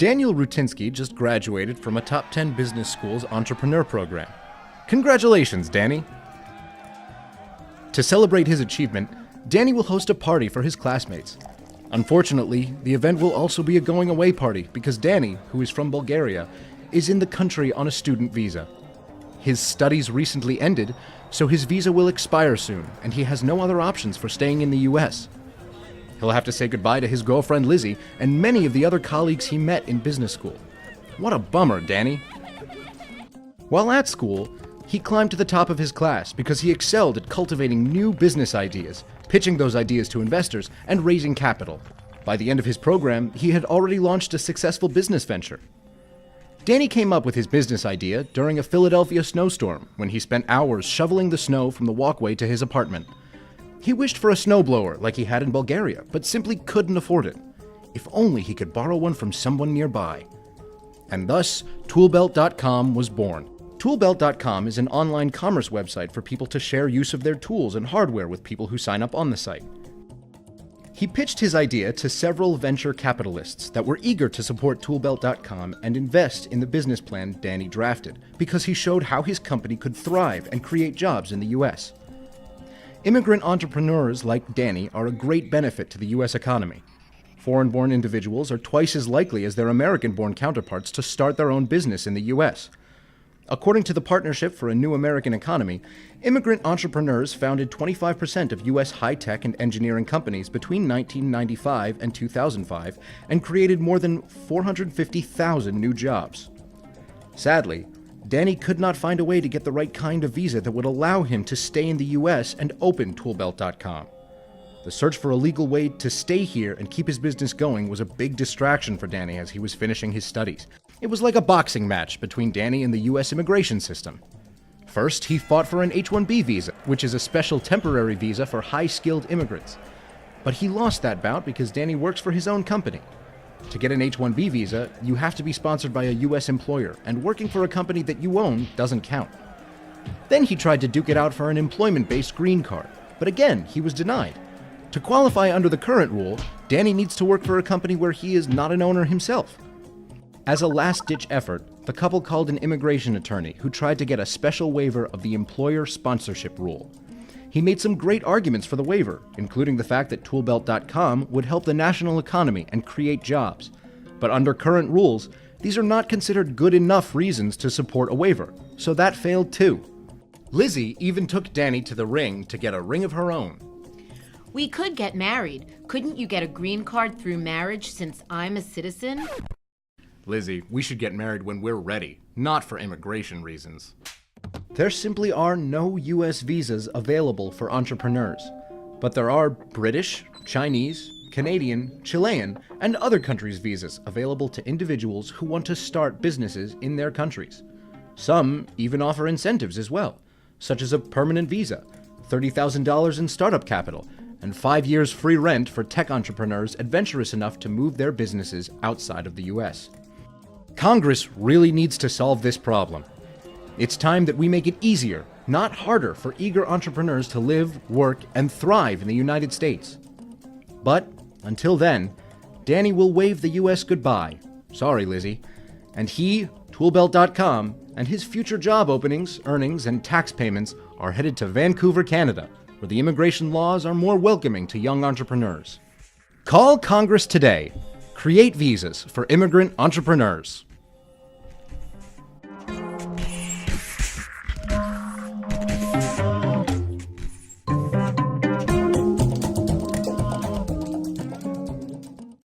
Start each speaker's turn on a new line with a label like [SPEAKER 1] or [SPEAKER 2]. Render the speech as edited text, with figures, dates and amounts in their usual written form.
[SPEAKER 1] Daniel Rutinsky just graduated from a top 10 business school's entrepreneur program. Congratulations, Danny! To celebrate his achievement, Danny will host a party for his classmates. Unfortunately, the event will also be a going-away party because Danny, who is from Bulgaria, is in the country on a student visa. His studies recently ended, so his visa will expire soon, and he has no other options for staying in the US. He'll have to say goodbye to his girlfriend Lizzie and many of the other colleagues he met in business school. What a bummer, Danny! While at school, he climbed to the top of his class because he excelled at cultivating new business ideas, pitching those ideas to investors, and raising capital. By the end of his program, he had already launched a successful business venture. Danny came up with his business idea during a Philadelphia snowstorm when he spent hours shoveling the snow from the walkway to his apartment. He wished for a snowblower like he had in Bulgaria, but simply couldn't afford it. If only he could borrow one from someone nearby. And thus, Toolbelt.com was born. Toolbelt.com is an online commerce website for people to share use of their tools and hardware with people who sign up on the site. He pitched his idea to several venture capitalists that were eager to support Toolbelt.com and invest in the business plan Danny drafted, because he showed how his company could thrive and create jobs in the US. Immigrant entrepreneurs like Danny are a great benefit to the US economy. Foreign-born individuals are twice as likely as their American-born counterparts to start their own business in the US. According to the Partnership for a New American Economy, immigrant entrepreneurs founded 25% of U.S. high-tech and engineering companies between 1995 and 2005 and created more than 450,000 new jobs. Sadly, Danny could not find a way to get the right kind of visa that would allow him to stay in the U.S. and open Toolbelt.com. The search for a legal way to stay here and keep his business going was a big distraction for Danny as he was finishing his studies. It was like a boxing match between Danny and the U.S. immigration system. First, he fought for an H-1B visa, which is a special temporary visa for high-skilled immigrants. But he lost that bout because Danny works for his own company. To get an H-1B visa, you have to be sponsored by a U.S. employer, and working for a company that you own doesn't count. Then he tried to duke it out for an employment-based green card, but again, he was denied. To qualify under the current rule, Danny needs to work for a company where he is not an owner himself. As a last-ditch effort, the couple called an immigration attorney who tried to get a special waiver of the employer sponsorship rule. He made some great arguments for the waiver, including the fact that Toolbelt.com would help the national economy and create jobs. But under current rules, these are not considered good enough reasons to support a waiver, so that failed too. Lizzie even took Danny to the ring to get a ring of her own.
[SPEAKER 2] We could get married. Couldn't you get a green card through marriage since I'm a citizen?
[SPEAKER 1] Lizzie, we should get married when we're ready, not for immigration reasons. There simply are no U.S. visas available for entrepreneurs, but there are British, Chinese, Canadian, Chilean, and other countries' visas available to individuals who want to start businesses in their countries. Some even offer incentives as well, such as a permanent visa, $30,000 in startup capital, and 5 years free rent for tech entrepreneurs adventurous enough to move their businesses outside of the U.S. Congress really needs to solve this problem. It's time that we make it easier, not harder, for eager entrepreneurs to live, work, and thrive in the United States. But until then, Danny will wave the U.S. goodbye. Sorry, Lizzie. And he, Toolbelt.com, and his future job openings, earnings, and tax payments are headed to Vancouver, Canada, where the immigration laws are more welcoming to young entrepreneurs. Call Congress today. Create visas for immigrant entrepreneurs.